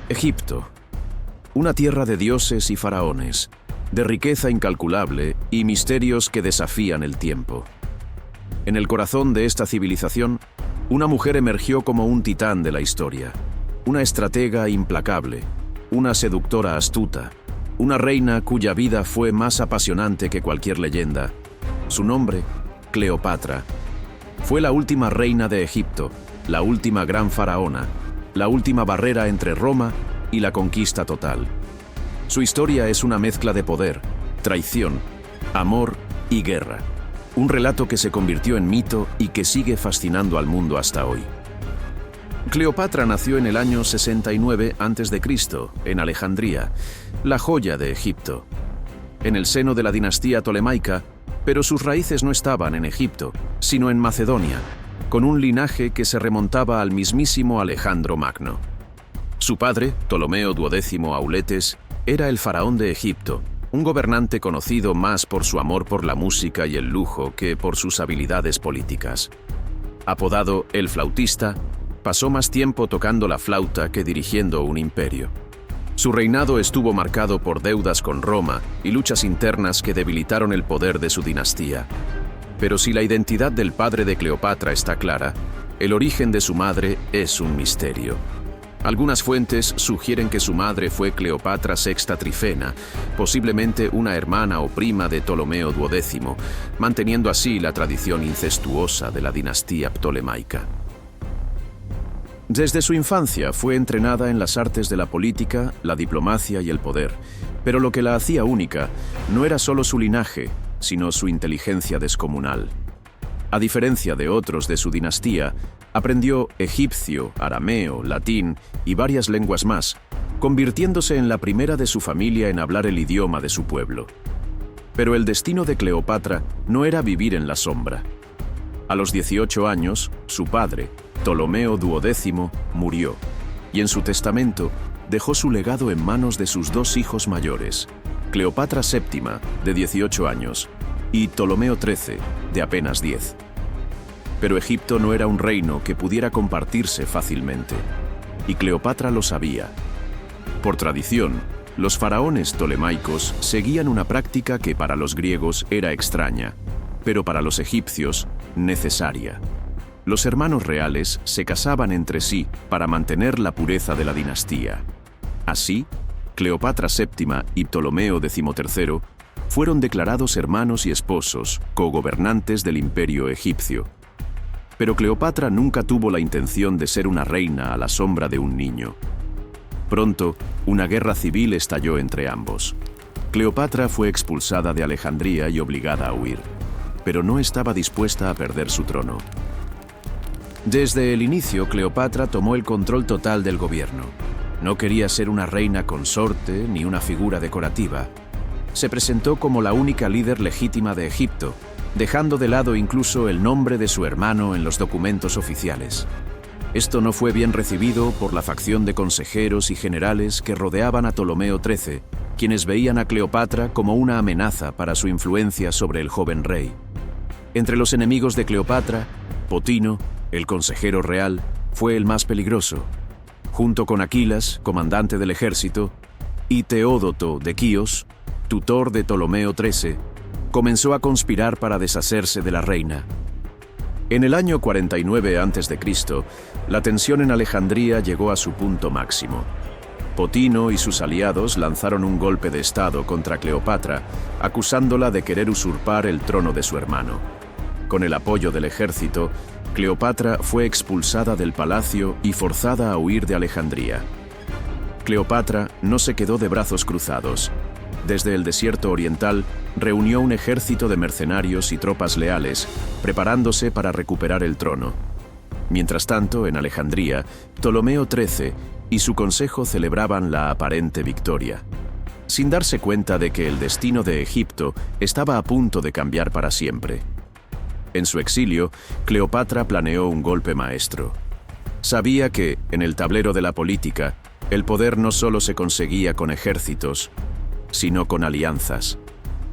Egipto, una tierra de dioses y faraones, de riqueza incalculable y misterios que desafían el tiempo. En el corazón de esta civilización, una mujer emergió como un titán de la historia, una estratega implacable, una seductora astuta, una reina cuya vida fue más apasionante que cualquier leyenda. Su nombre, Cleopatra. Fue la última reina de Egipto, la última gran faraona, la última barrera entre Roma y la conquista total. Su historia es una mezcla de poder, traición, amor y guerra. Un relato que se convirtió en mito y que sigue fascinando al mundo hasta hoy. Cleopatra nació en el año 69 a.C., en Alejandría, la joya de Egipto, en el seno de la dinastía tolemaica, pero sus raíces no estaban en Egipto, sino en Macedonia, con un linaje que se remontaba al mismísimo Alejandro Magno. Su padre, Ptolomeo XII Auletes, era el faraón de Egipto, un gobernante conocido más por su amor por la música y el lujo que por sus habilidades políticas. Apodado el Flautista, pasó más tiempo tocando la flauta que dirigiendo un imperio. Su reinado estuvo marcado por deudas con Roma y luchas internas que debilitaron el poder de su dinastía. Pero si la identidad del padre de Cleopatra está clara, el origen de su madre es un misterio. Algunas fuentes sugieren que su madre fue Cleopatra VI Trifena, posiblemente una hermana o prima de Ptolomeo XII, manteniendo así la tradición incestuosa de la dinastía ptolemaica. Desde su infancia fue entrenada en las artes de la política, la diplomacia y el poder, pero lo que la hacía única no era solo su linaje, sino su inteligencia descomunal. A diferencia de otros de su dinastía, aprendió egipcio, arameo, latín y varias lenguas más, convirtiéndose en la primera de su familia en hablar el idioma de su pueblo. Pero el destino de Cleopatra no era vivir en la sombra. A los 18 años, su padre, Ptolomeo XII, murió, y en su testamento dejó su legado en manos de sus dos hijos mayores, Cleopatra VII, de 18 años, y Ptolomeo XIII, de apenas 10. Pero Egipto no era un reino que pudiera compartirse fácilmente, y Cleopatra lo sabía. Por tradición, los faraones tolemaicos seguían una práctica que para los griegos era extraña, pero para los egipcios, necesaria. Los hermanos reales se casaban entre sí para mantener la pureza de la dinastía. Así, Cleopatra VII y Ptolomeo XIII fueron declarados hermanos y esposos, cogobernantes del imperio egipcio. Pero Cleopatra nunca tuvo la intención de ser una reina a la sombra de un niño. Pronto, una guerra civil estalló entre ambos. Cleopatra fue expulsada de Alejandría y obligada a huir, pero no estaba dispuesta a perder su trono. Desde el inicio, Cleopatra tomó el control total del gobierno. No quería ser una reina consorte ni una figura decorativa. Se presentó como la única líder legítima de Egipto, dejando de lado incluso el nombre de su hermano en los documentos oficiales. Esto no fue bien recibido por la facción de consejeros y generales que rodeaban a Ptolomeo XIII, quienes veían a Cleopatra como una amenaza para su influencia sobre el joven rey. Entre los enemigos de Cleopatra, Potino, el consejero real, fue el más peligroso, junto con Aquilas, comandante del ejército, y Teódoto de Quíos, tutor de Ptolomeo XIII, comenzó a conspirar para deshacerse de la reina. En el año 49 a.C., la tensión en Alejandría llegó a su punto máximo. Potino y sus aliados lanzaron un golpe de estado contra Cleopatra, acusándola de querer usurpar el trono de su hermano. Con el apoyo del ejército, Cleopatra fue expulsada del palacio y forzada a huir de Alejandría. Cleopatra no se quedó de brazos cruzados. Desde el desierto oriental, reunió un ejército de mercenarios y tropas leales, preparándose para recuperar el trono. Mientras tanto, en Alejandría, Ptolomeo XIII y su consejo celebraban la aparente victoria, sin darse cuenta de que el destino de Egipto estaba a punto de cambiar para siempre. En su exilio, Cleopatra planeó un golpe maestro. Sabía que, en el tablero de la política, el poder no solo se conseguía con ejércitos, sino con alianzas.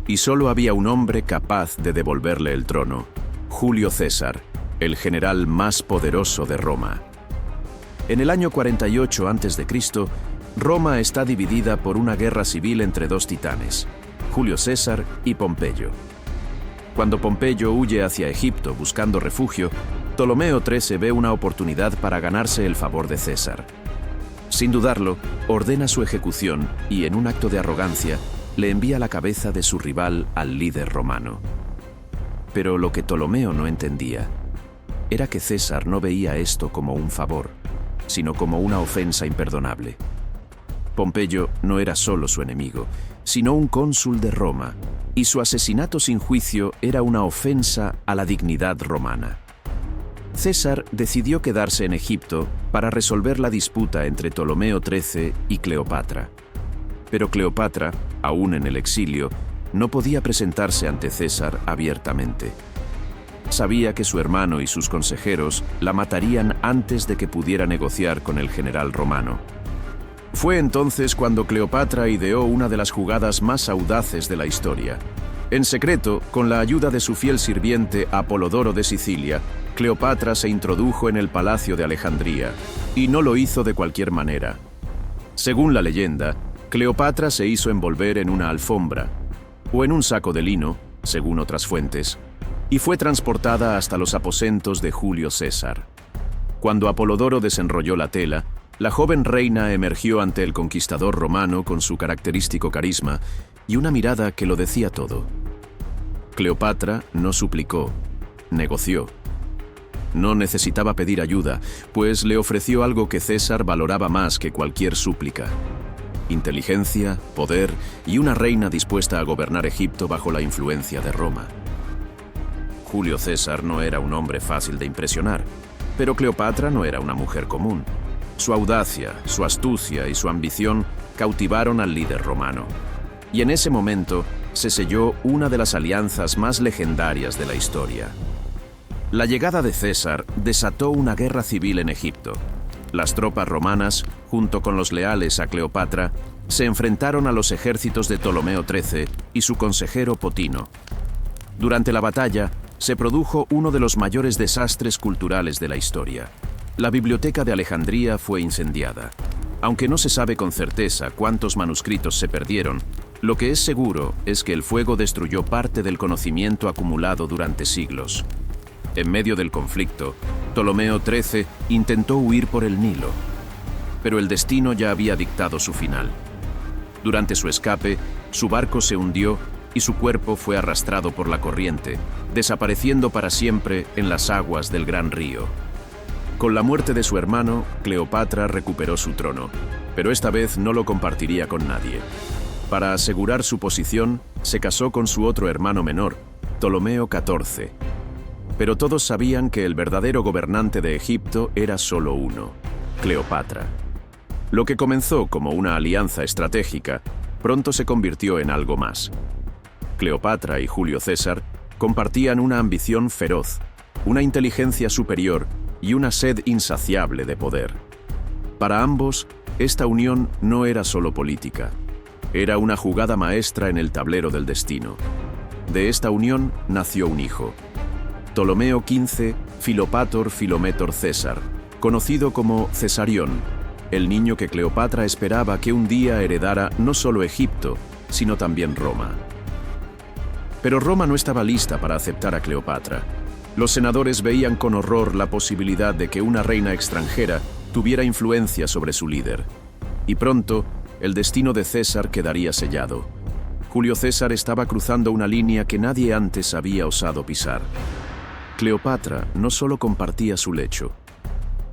Y solo había un hombre capaz de devolverle el trono: Julio César, el general más poderoso de Roma. En el año 48 a.C., Roma está dividida por una guerra civil entre dos titanes, Julio César y Pompeyo. Cuando Pompeyo huye hacia Egipto buscando refugio, Ptolomeo XIII ve una oportunidad para ganarse el favor de César. Sin dudarlo, ordena su ejecución y, en un acto de arrogancia, le envía la cabeza de su rival al líder romano. Pero lo que Ptolomeo no entendía era que César no veía esto como un favor, sino como una ofensa imperdonable. Pompeyo no era solo su enemigo, sino un cónsul de Roma, y su asesinato sin juicio era una ofensa a la dignidad romana. César decidió quedarse en Egipto para resolver la disputa entre Ptolomeo XIII y Cleopatra. Pero Cleopatra, aún en el exilio, no podía presentarse ante César abiertamente. Sabía que su hermano y sus consejeros la matarían antes de que pudiera negociar con el general romano. Fue entonces cuando Cleopatra ideó una de las jugadas más audaces de la historia. En secreto, con la ayuda de su fiel sirviente Apolodoro de Sicilia, Cleopatra se introdujo en el palacio de Alejandría, y no lo hizo de cualquier manera. Según la leyenda, Cleopatra se hizo envolver en una alfombra, o en un saco de lino, según otras fuentes, y fue transportada hasta los aposentos de Julio César. Cuando Apolodoro desenrolló la tela, la joven reina emergió ante el conquistador romano con su característico carisma y una mirada que lo decía todo. Cleopatra no suplicó, negoció. No necesitaba pedir ayuda, pues le ofreció algo que César valoraba más que cualquier súplica: inteligencia, poder y una reina dispuesta a gobernar Egipto bajo la influencia de Roma. Julio César no era un hombre fácil de impresionar, pero Cleopatra no era una mujer común. Su audacia, su astucia y su ambición cautivaron al líder romano. Y en ese momento se selló una de las alianzas más legendarias de la historia. La llegada de César desató una guerra civil en Egipto. Las tropas romanas, junto con los leales a Cleopatra, se enfrentaron a los ejércitos de Ptolomeo XIII y su consejero Potino. Durante la batalla, se produjo uno de los mayores desastres culturales de la historia. La biblioteca de Alejandría fue incendiada. Aunque no se sabe con certeza cuántos manuscritos se perdieron, lo que es seguro es que el fuego destruyó parte del conocimiento acumulado durante siglos. En medio del conflicto, Ptolomeo XIII intentó huir por el Nilo, pero el destino ya había dictado su final. Durante su escape, su barco se hundió y su cuerpo fue arrastrado por la corriente, desapareciendo para siempre en las aguas del gran río. Con la muerte de su hermano, Cleopatra recuperó su trono, pero esta vez no lo compartiría con nadie. Para asegurar su posición, se casó con su otro hermano menor, Ptolomeo XIV. Pero todos sabían que el verdadero gobernante de Egipto era solo uno: Cleopatra. Lo que comenzó como una alianza estratégica, pronto se convirtió en algo más. Cleopatra y Julio César compartían una ambición feroz, una inteligencia superior y una sed insaciable de poder. Para ambos, esta unión no era solo política, era una jugada maestra en el tablero del destino. De esta unión nació un hijo, Ptolomeo XV Filopator Filométor César, conocido como Cesarión, el niño que Cleopatra esperaba que un día heredara no solo Egipto, sino también Roma. Pero Roma no estaba lista para aceptar a Cleopatra. Los senadores veían con horror la posibilidad de que una reina extranjera tuviera influencia sobre su líder. Y pronto, el destino de César quedaría sellado. Julio César estaba cruzando una línea que nadie antes había osado pisar. Cleopatra no solo compartía su lecho,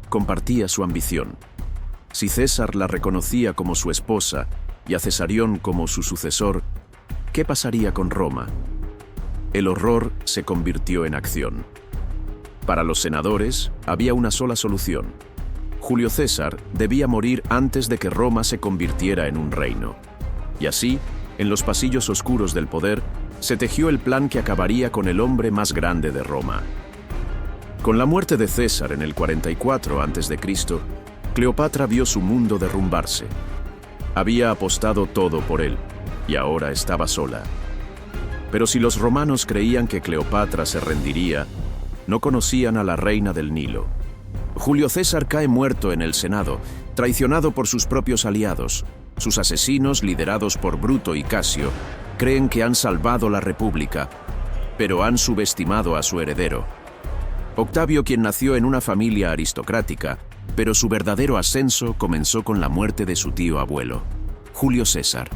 compartía su ambición. Si César la reconocía como su esposa y a Cesarión como su sucesor, ¿qué pasaría con Roma? El horror se convirtió en acción. Para los senadores, había una sola solución. Julio César debía morir antes de que Roma se convirtiera en un reino. Y así, en los pasillos oscuros del poder, se tejió el plan que acabaría con el hombre más grande de Roma. Con la muerte de César en el 44 a.C., Cleopatra vio su mundo derrumbarse. Había apostado todo por él, y ahora estaba sola. Pero si los romanos creían que Cleopatra se rendiría, no conocían a la reina del Nilo. Julio César cae muerto en el Senado, Traicionado por sus propios aliados, sus asesinos, liderados por Bruto y Casio, creen que han salvado la República, pero han subestimado a su heredero. Octavio, quien nació en una familia aristocrática, pero su verdadero ascenso comenzó con la muerte de su tío abuelo, Julio César.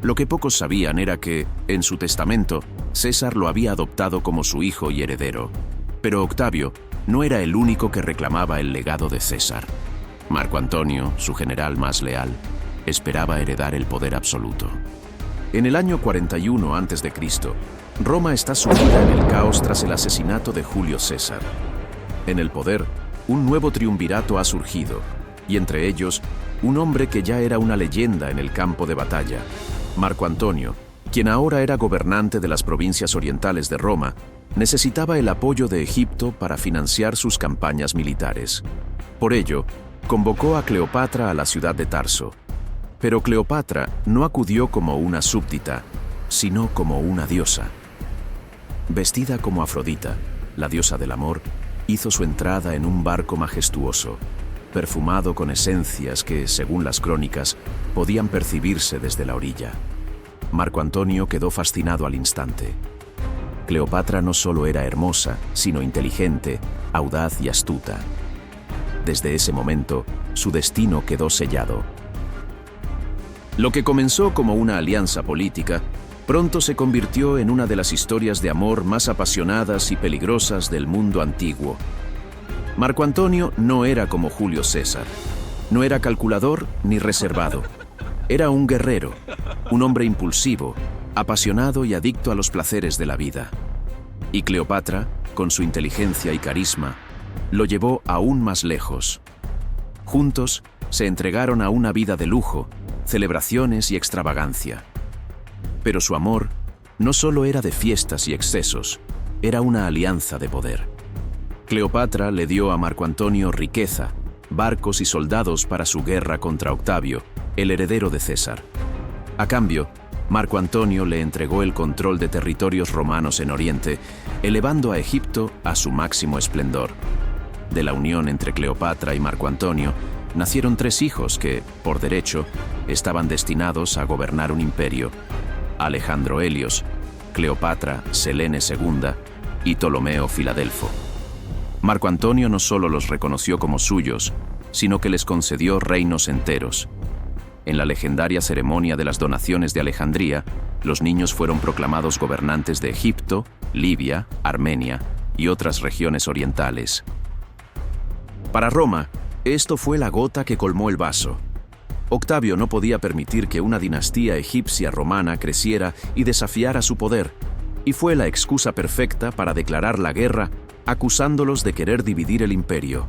Lo que pocos sabían era que, en su testamento, César lo había adoptado como su hijo y heredero. Pero Octavio no era el único que reclamaba el legado de César. Marco Antonio, su general más leal, esperaba heredar el poder absoluto. En el año 41 a.C., Roma está sumida en el caos tras el asesinato de Julio César. En el poder, un nuevo triunvirato ha surgido, y entre ellos, un hombre que ya era una leyenda en el campo de batalla, Marco Antonio, quien ahora era gobernante de las provincias orientales de Roma, necesitaba el apoyo de Egipto para financiar sus campañas militares. Por ello, convocó a Cleopatra a la ciudad de Tarso. Pero Cleopatra no acudió como una súbdita, sino como una diosa. Vestida como Afrodita, la diosa del amor, hizo su entrada en un barco majestuoso, perfumado con esencias que, según las crónicas, podían percibirse desde la orilla. Marco Antonio quedó fascinado al instante. Cleopatra no solo era hermosa, sino inteligente, audaz y astuta. Desde ese momento, su destino quedó sellado. Lo que comenzó como una alianza política, pronto se convirtió en una de las historias de amor más apasionadas y peligrosas del mundo antiguo. Marco Antonio no era como Julio César. No era calculador ni reservado. Era un guerrero, un hombre impulsivo, apasionado y adicto a los placeres de la vida. Y Cleopatra, con su inteligencia y carisma, lo llevó aún más lejos. Juntos, se entregaron a una vida de lujo, celebraciones y extravagancia. Pero su amor no solo era de fiestas y excesos, era una alianza de poder. Cleopatra le dio a Marco Antonio riqueza, barcos y soldados para su guerra contra Octavio, el heredero de César. A cambio, Marco Antonio le entregó el control de territorios romanos en Oriente, elevando a Egipto a su máximo esplendor. De la unión entre Cleopatra y Marco Antonio, nacieron 3 hijos que, por derecho, estaban destinados a gobernar un imperio: Alejandro Helios, Cleopatra Selene II y Ptolomeo Filadelfo. Marco Antonio no solo los reconoció como suyos, sino que les concedió reinos enteros. En la legendaria ceremonia de las donaciones de Alejandría, los niños fueron proclamados gobernantes de Egipto, Libia, Armenia y otras regiones orientales. Para Roma, esto fue la gota que colmó el vaso. Octavio no podía permitir que una dinastía egipcia romana creciera y desafiara su poder, y fue la excusa perfecta para declarar la guerra, acusándolos de querer dividir el imperio,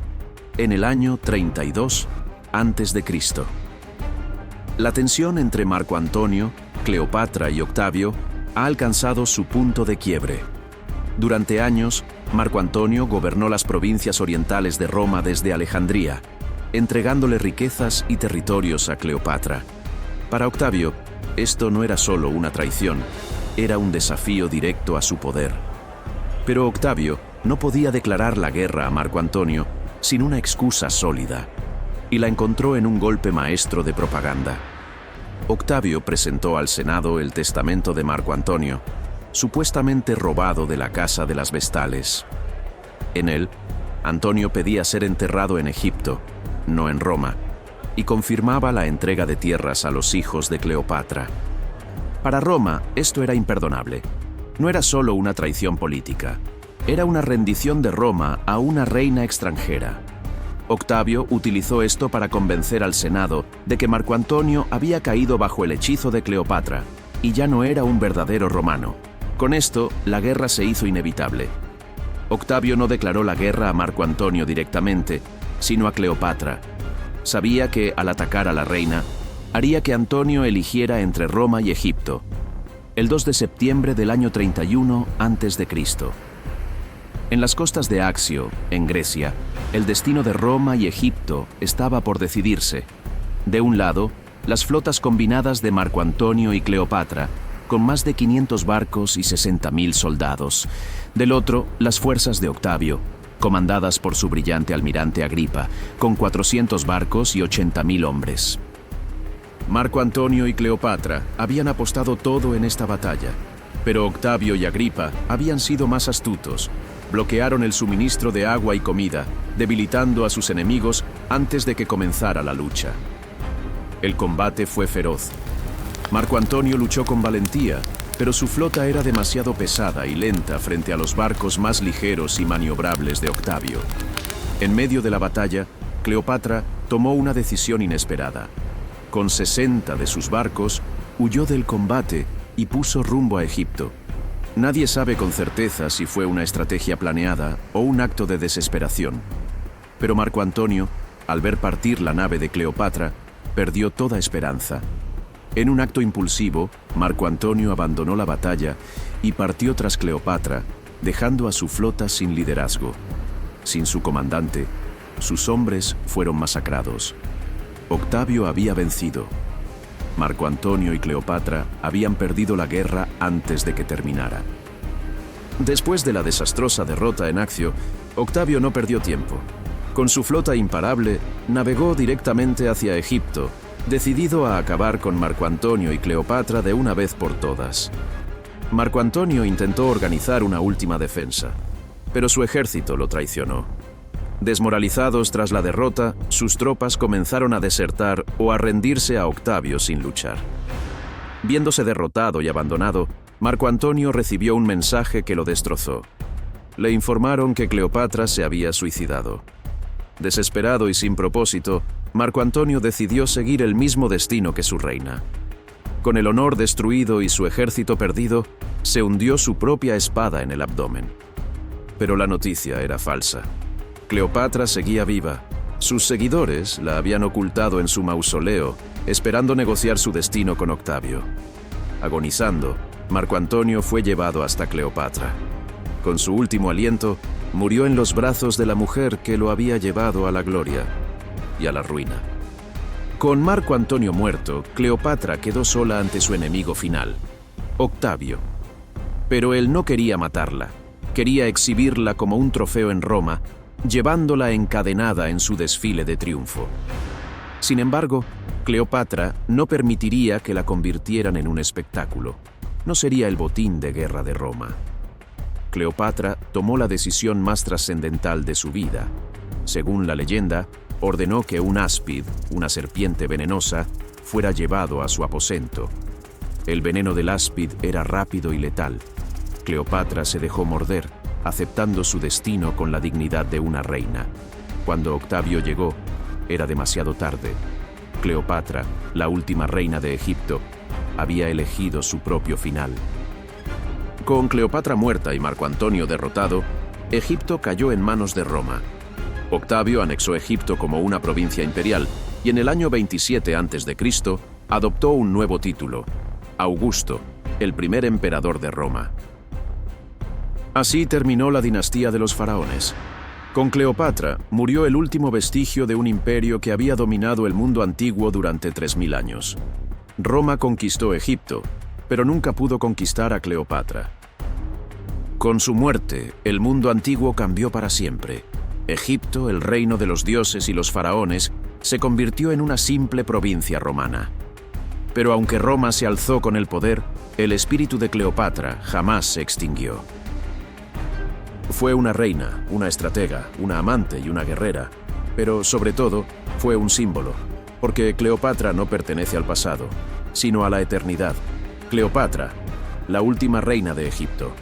en el año 32 a.C. La tensión entre Marco Antonio, Cleopatra y Octavio ha alcanzado su punto de quiebre. Durante años, Marco Antonio gobernó las provincias orientales de Roma desde Alejandría, entregándole riquezas y territorios a Cleopatra. Para Octavio, esto no era solo una traición, era un desafío directo a su poder. Pero Octavio no podía declarar la guerra a Marco Antonio sin una excusa sólida, y la encontró en un golpe maestro de propaganda. Octavio presentó al Senado el testamento de Marco Antonio, supuestamente robado de la casa de las Vestales. En él, Antonio pedía ser enterrado en Egipto, no en Roma, y confirmaba la entrega de tierras a los hijos de Cleopatra. Para Roma, esto era imperdonable. No era solo una traición política, era una rendición de Roma a una reina extranjera. Octavio utilizó esto para convencer al Senado de que Marco Antonio había caído bajo el hechizo de Cleopatra y ya no era un verdadero romano. Con esto, la guerra se hizo inevitable. Octavio no declaró la guerra a Marco Antonio directamente, sino a Cleopatra. Sabía que, al atacar a la reina, haría que Antonio eligiera entre Roma y Egipto. El 2 de septiembre del año 31 a.C. En las costas de Axio, en Grecia, el destino de Roma y Egipto estaba por decidirse. De un lado, las flotas combinadas de Marco Antonio y Cleopatra, con más de 500 barcos y 60.000 soldados. Del otro, las fuerzas de Octavio, comandadas por su brillante almirante Agripa, con 400 barcos y 80.000 hombres. Marco Antonio y Cleopatra habían apostado todo en esta batalla, pero Octavio y Agripa habían sido más astutos. Bloquearon el suministro de agua y comida, debilitando a sus enemigos antes de que comenzara la lucha. El combate fue feroz. Marco Antonio luchó con valentía, pero su flota era demasiado pesada y lenta frente a los barcos más ligeros y maniobrables de Octavio. En medio de la batalla, Cleopatra tomó una decisión inesperada. Con 60 de sus barcos, huyó del combate y puso rumbo a Egipto. Nadie sabe con certeza si fue una estrategia planeada o un acto de desesperación. Pero Marco Antonio, al ver partir la nave de Cleopatra, perdió toda esperanza. En un acto impulsivo, Marco Antonio abandonó la batalla y partió tras Cleopatra, dejando a su flota sin liderazgo. Sin su comandante, sus hombres fueron masacrados. Octavio había vencido. Marco Antonio y Cleopatra habían perdido la guerra antes de que terminara. Después de la desastrosa derrota en Accio, Octavio no perdió tiempo. Con su flota imparable, navegó directamente hacia Egipto, decidido a acabar con Marco Antonio y Cleopatra de una vez por todas. Marco Antonio intentó organizar una última defensa, pero su ejército lo traicionó. Desmoralizados tras la derrota, sus tropas comenzaron a desertar o a rendirse a Octavio sin luchar. Viéndose derrotado y abandonado, Marco Antonio recibió un mensaje que lo destrozó. Le informaron que Cleopatra se había suicidado. Desesperado y sin propósito, Marco Antonio decidió seguir el mismo destino que su reina. Con el honor destruido y su ejército perdido, se hundió su propia espada en el abdomen. Pero la noticia era falsa. Cleopatra seguía viva. Sus seguidores la habían ocultado en su mausoleo, esperando negociar su destino con Octavio. Agonizando, Marco Antonio fue llevado hasta Cleopatra. Con su último aliento, murió en los brazos de la mujer que lo había llevado a la gloria y a la ruina. Con Marco Antonio muerto, Cleopatra quedó sola ante su enemigo final, Octavio. Pero él no quería matarla, quería exhibirla como un trofeo en Roma, llevándola encadenada en su desfile de triunfo. Sin embargo, Cleopatra no permitiría que la convirtieran en un espectáculo. No sería el botín de guerra de Roma. Cleopatra tomó la decisión más trascendental de su vida. Según la leyenda, ordenó que un áspid, una serpiente venenosa, fuera llevado a su aposento. El veneno del áspid era rápido y letal. Cleopatra se dejó morder, aceptando su destino con la dignidad de una reina. Cuando Octavio llegó, era demasiado tarde. Cleopatra, la última reina de Egipto, había elegido su propio final. Con Cleopatra muerta y Marco Antonio derrotado, Egipto cayó en manos de Roma. Octavio anexó Egipto como una provincia imperial y en el año 27 a.C. adoptó un nuevo título, Augusto, el primer emperador de Roma. Así terminó la dinastía de los faraones. Con Cleopatra murió el último vestigio de un imperio que había dominado el mundo antiguo durante 3000 años. Roma conquistó Egipto, pero nunca pudo conquistar a Cleopatra. Con su muerte, el mundo antiguo cambió para siempre. Egipto, el reino de los dioses y los faraones, se convirtió en una simple provincia romana. Pero aunque Roma se alzó con el poder, el espíritu de Cleopatra jamás se extinguió. Fue una reina, una estratega, una amante y una guerrera, pero sobre todo fue un símbolo, porque Cleopatra no pertenece al pasado, sino a la eternidad. Cleopatra, la última reina de Egipto.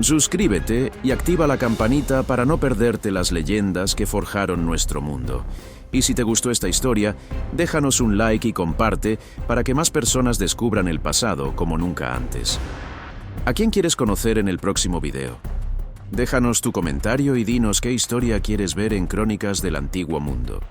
Suscríbete y activa la campanita para no perderte las leyendas que forjaron nuestro mundo. Y si te gustó esta historia, déjanos un like y comparte para que más personas descubran el pasado como nunca antes. ¿A quién quieres conocer en el próximo video? Déjanos tu comentario y dinos qué historia quieres ver en Crónicas del Antiguo Mundo.